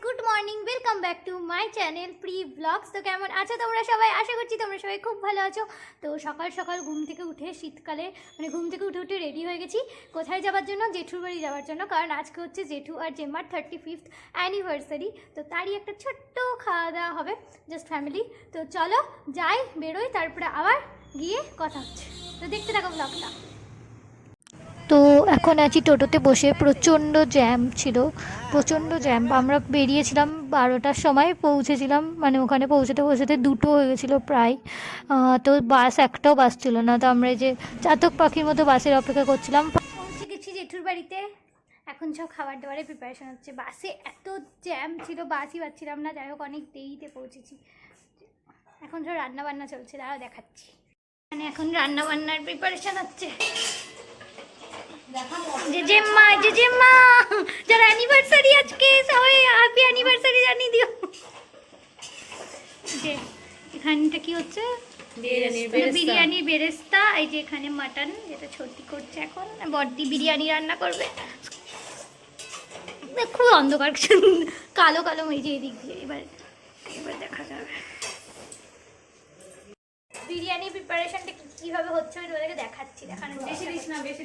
Good morning, welcome back to my channel pre blogs. তো কেমন আছো তোমরা সবাই? আশা করছি তোমরা সবাই খুব ভালো আছো। তো সকাল সকাল ঘুম থেকে উঠে শীতকালে ঘুম থেকে উঠে রেডি হয়ে গেছি। কোথায় যাওয়ার জন্য? জেঠুর বাড়ি যাওয়ার জন্য, কারণ আজকে হচ্ছে জেঠু আর জেম্মার 35th অ্যানিভার্সারি। তো তারই একটা ছোট্ট খাওয়া দাওয়া হবে, জাস্ট ফ্যামিলি। তো চলো যাই, বেরোই, তারপরে আবার গিয়ে কথা হচ্ছে। তো দেখতে থাকো ব্লগটা। তো এখন আছি টোটোতে বসে, প্রচণ্ড জ্যাম ছিল, প্রচণ্ড জ্যাম। আমরা বেরিয়েছিলাম 12টার সময়, পৌঁছেছিলাম ওখানে পৌঁছতে পৌঁছতে 2টো হয়ে গেছিলো প্রায়। তো বাস একটাও বাস ছিল না। তো আমরা এই যে চাতক পাখির মতো বাসের অপেক্ষা করছিলাম। পৌঁছে গেছি জেঠুর বাড়িতে। এখন সব খাবার দাবারের প্রিপারেশন হচ্ছে। বাসে এত জ্যাম ছিল, বাসই পাচ্ছিলাম না। যাই হোক, অনেক দেরিতে পৌঁছেছি। এখন সব রান্নাবান্না চলছে, তারাও দেখাচ্ছি। এখন রান্নাবান্নার প্রিপারেশন হচ্ছে। জেজেম্মা যার অ্যানিভার্সারি আজকে, সবাই হ্যাপি অ্যানিভার্সারি জানিয়ে দিও। যে এখানটা কি হচ্ছে? বিরিয়ানির বেরেস্তা। এই যে এখানে মাটন, যেটা ছোটি করছে এখন। বড়দি বিরিয়ানি রান্না করবে। খুব অন্ধকার, কালো কালো মেজে এদিক দিয়ে। এবার দেখা যাবে বিরিয়ানি প্রিপারেশনটা কিভাবে হচ্ছে আমি তোমাদেরকে দেখাচ্ছি। বেশি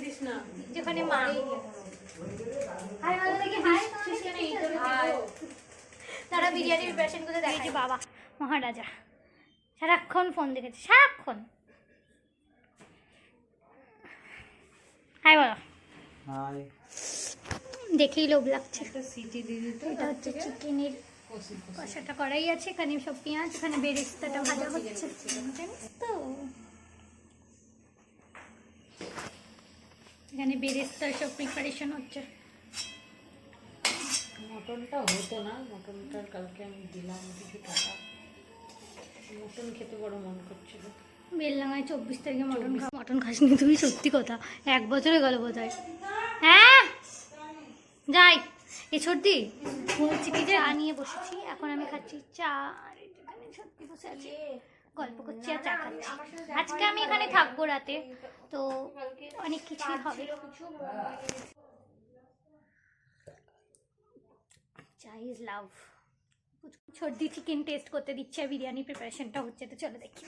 দিস না যেখানে মা তারা বিরিয়ানি প্রিপারেশন করে দেখে। বাবা মহারাজা সারাক্ষণ ফোন দেখেছে, সারাক্ষণ। হাই বলো। দেখেই লোভ লাগছে। এটা হচ্ছে চিকেনের কষাটা করাই আছে, এখানে সব পেঁয়াজ, এখানে বেরেস্তাটা ভাজা হচ্ছে। তো এখানে বেরেস্তার সব প্রিপারেশন হচ্ছে। মটনটা হতো না, মটনটার কালকে আমি দিলাম কিছু টাকা। মটন খেতে বড় মন করছিল। বেলডাঙায় 24 তারিখে মটন খাসনি তুই? সত্যি কথা, 1 বছরে গেল বোধ হয়। হ্যাঁ যাই। এই সর্দি বলছি কি, চা নিয়ে বসেছি। এখন আমি খাচ্ছি চা, আর এখানে সত্যি বসে আছি, গল্প করছি আর চা খাচ্ছি। আজকে আমি এখানে থাকবো রাতে, তো অনেক কিছুই হবে। চা ইজ লাভ। সর্দি চিকেন টেস্ট করতে দিচ্ছে, বিরিয়ানি প্রিপারেশনটা হচ্ছে। তো চলো দেখি।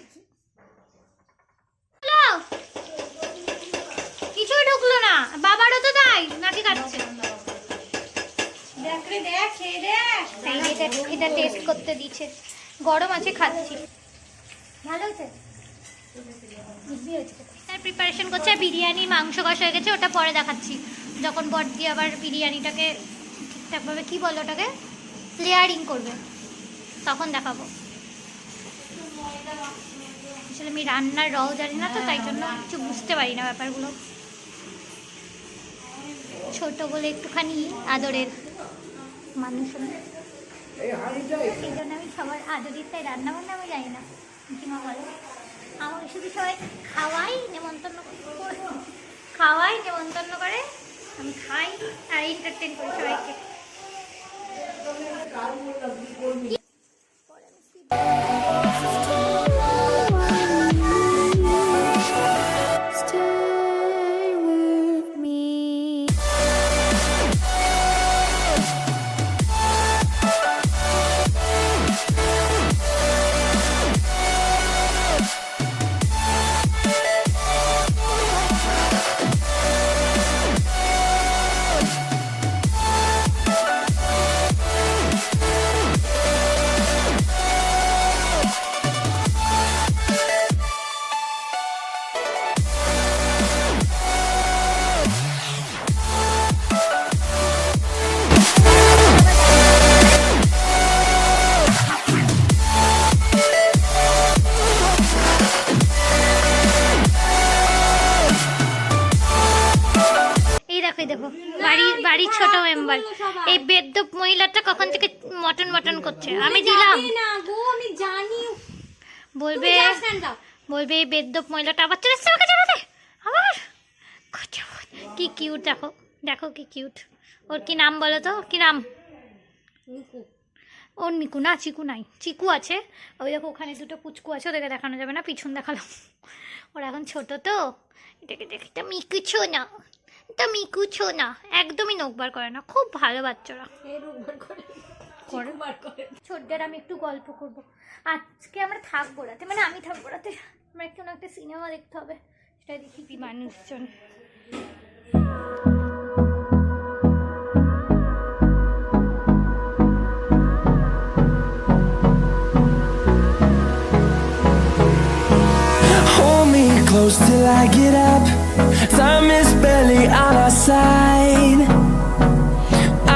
কিছুই ঢুকলো না, বাবারও তো তাই, নাকি কাটছে। এটা টেস্ট করতে দিচ্ছে, গরম আছে, খাচ্ছি। ভালো হয়েছে। প্রিপারেশন করছে বিরিয়ানি, মাংস কষা হয়ে গেছে, ওটা পরে দেখাচ্ছি। যখন বড়দি আবার বিরিয়ানিটাকে ঠিকঠাকভাবে কি বলো ওটাকে লেয়ারিং করবে, তখন দেখাবো। আসলে আমি রান্নার রও জানি না, তো তাই জন্য কিছু বুঝতে পারি না ব্যাপারগুলো। ছোট বলে একটুখানি আদরের মানুষ, এই জন্য আমি সবার আদরের, তাই রান্না বান্না আমি জানি না। কিমা বলো, আমার শুধু সবাই খাওয়াই নেমন্তন্ন করে, আমি খাই আর এন্টারটেন করি সবাইকে। দেখো বাড়ির ছোট মেম্বার, এই বেদ্যপ মহিলাটা কখন থেকে মটন করছে। আমি দিলাম না গো, আমি জানি। বলবে এই বেদ্যপ মহিলাটা আবার চলে এসছে আমাকে জানাতে। আবার কি কিউট, দেখো কি কিউট। ওর কি নাম বলো তো? কি নাম? ওর নিকু না, চিকু নাই, চিকু আছে। ওই দেখো ওখানে 2টো পুচকু আছে, ওদেরকে দেখানো যাবে না, পিছন দেখালাম। ওরা এখন ছোট, তো এটাকে দেখি। তো মিকুছো না, একদমই নখবার করে না, খুব ভালো বাচ্চারা। করো। ছোটদের আমি একটু গল্প করব। আজকে আমরা থাকবো রাতে, মানে আমি থাকবো রাতে, আমরা কোনো একটা সিনেমা দেখতে হবে, সেটা দেখি কি মানুষজন। Hold me close till I get up. Time is barely on our side.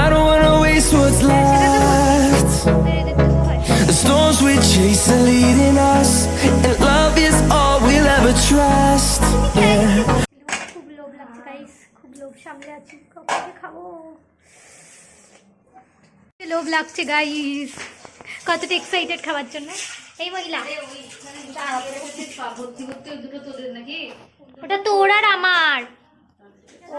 I don't wanna waste what's left. The storms we chase are leading us, and love is all we'll ever trust. Yeah. খুব লোভ লাগছে guys, খুব লোভ সামলে আছি, কখন খাবো। লোভ লাগছে গাইস, কতটা এক্সাইটেড খাওয়ার জন্য। এই মহিলা, ওটা তোর আর আমার। ও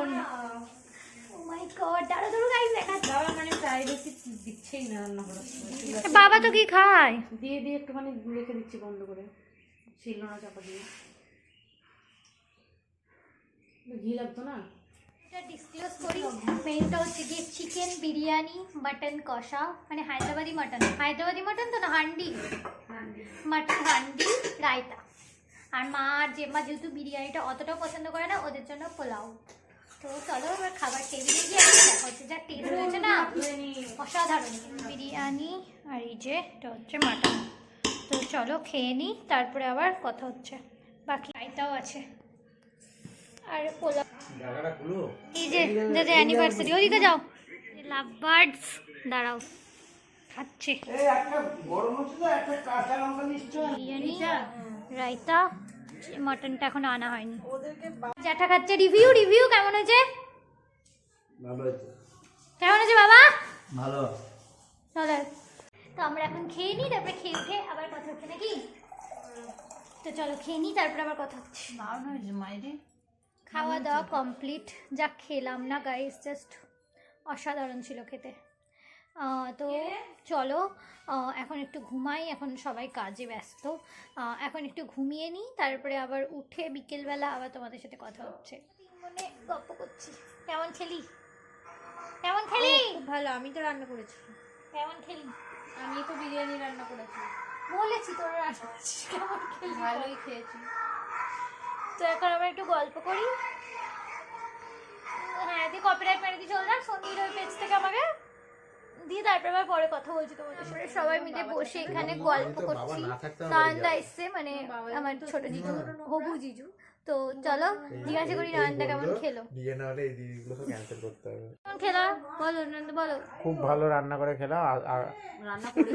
মাই গড, দাঁড়া দাঁড়া গাইস দেখাচ্ছি। বাবা মানে প্রায় বেশি দিচ্ছেই না রান্না করার সময়। বাবা তো কি খায়? দিয়ে দিয়ে একটুখানি রেখে দিচ্ছি বন্ধ করে, ছিল না চাপা দিয়ে। ঘি লাগতো না। এটা ডিসক্লোজ করি, মেনুটা হচ্ছে গিয়ে চিকেন বিরিয়ানি, মাটন কষা, মানে হায়দ্রাবাদি মাটন তো না, হান্ডি মাটন হান্ডি, রায়তা। আর মা আর জেম্মা যেহেতু বিরিয়ানিটা অতটাও পছন্দ করে না, ওদের জন্য পোলাও। তো চলো এবার খাবার টেবিলে গিয়ে দেখা হচ্ছে, যা টেস্ট হয়েছে না অসাধারণ। বিরিয়ানি আর এই যে এটা হচ্ছে মাটন। তো চলো খেয়ে নিই, তারপরে আবার কথা হচ্ছে। বাকি রায়তাও আছে আর পোলাও। এই যে যাদের অ্যানিভার্সারি, ওদিকে যাও। লাভ বার্ডস দাঁড়াও, খাচ্ছে বিরিয়ানি রায়তা, মাটনটা এখনো আনা হয়নি। জ্যাঠা খাচ্ছে। রিভিউ কেমন হয়েছে? কেমন হয়েছে বাবা? ভালো। চলো তো আমরা এখন খেয়ে নিই, তারপরে খেয়ে উঠে আবার কথা হচ্ছে নাকি? তো চলো খেয়ে নিই, তারপরে আবার কথা হচ্ছে। মায়েরে খাওয়া দাওয়া কমপ্লিট, যা খেলাম না গাইস, জাস্ট অসাধারণ ছিল খেতে। তো চলো এখন একটু ঘুমাই, এখন সবাই কাজে ব্যস্ত। এখন একটু ঘুমিয়ে নিই, তারপরে আবার উঠে বিকেলবেলা আবার তোমাদের সাথে কথা হচ্ছে। মনে গল্প করছি। কেমন খেলি? খুব ভালো। আমি তো রান্না করেছি। কেমন খেলি? আমি তো বিরিয়ানি রান্না করেছি। বলেছি তোরা রান্না করছিস, কেমন খেলি? ভালোই খেয়েছি। তো এখন আমরা একটু গল্প করি। হ্যাঁ, দিয়ে কপিরাইট মেরে দিয়ে চলে যাক সন্দীর ওই পেজ থেকে আমাকে দিয়ে, তারপরে আবার পরে কথা বলছি তোমাদের সাথে। সবাই মিলে বসে এখানে গল্প করছি। নয়নদা এসছে, মানে আমার ছোট জিজু, হবু জিজু। তো চলো জিজ্ঞাসা করি নয়নদা কেমন খেলো। কেমন খেলা বলো নয়নদা, বলো। খুব ভালো রান্না করে খেলাম। রান্না করে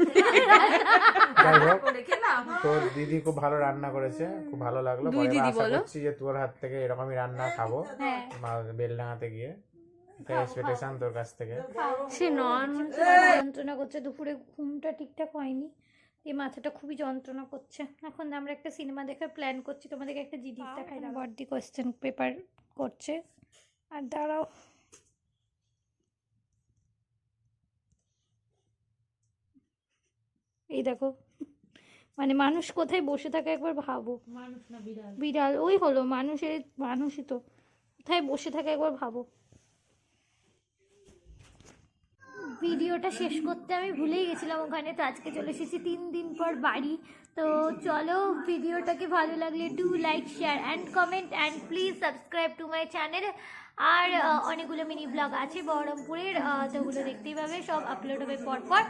যাই হোক, তোর দিদি খুব ভালো রান্না করেছে, খুব ভালো লাগলো। পরে আশা করছি যে তোর হাত থেকে এরকমই রান্না খাবো বেলডাঙাতে গিয়ে। এক্সপেকটেশন তোর কাছ থেকে। সে যন্ত্রণা করছে, দুপুরে ঘুমটা ঠিকঠাক হয়নি, এই মাথাটা খুবই যন্ত্রণা করছে। এখন আমরা একটা সিনেমা দেখার প্ল্যান করছি, তোমাদেরকে একটা জিনিস দেখাই। বড়দি কোয়েশ্চেন পেপার করছে। আর দাঁড়াও, এই দেখো, মানে মানুষ কোথায় বসে থাকে একবার ভাবো। মানুষ না বিড়াল? বিড়াল। ওই হলো মানুষই তো, কোথায় বসে থাকে একবার ভাবো। ভিডিওটা শেষ করতে আমি ভুলেই গেছিলাম ওখানে। তো আজকে চলে এসেছি 3 দিন পর বাড়ি। তো চলো, ভিডিওটাকে ভালো লাগলে do like, share and comment and please subscribe to my channel. আর অনেকগুলো মিনি ব্লগ আছে বহরমপুরের, তো ওগুলো দেখতেই পাবে, সব আপলোড হবে পরপর।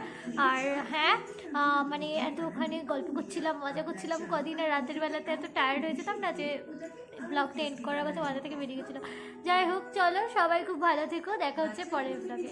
আর হ্যাঁ, মানে এত ওখানে গল্প করছিলাম, মজা করছিলাম কদিন, আর রাতের বেলাতে এত টায়ার্ড হয়ে যেতাম না যে ব্লগটা এন্ড করার কথা মাথা থেকে বেরিয়ে গেছিলো। যাই হোক, চলো সবাই খুব ভালো থেকো, দেখা হচ্ছে পরের ব্লগে।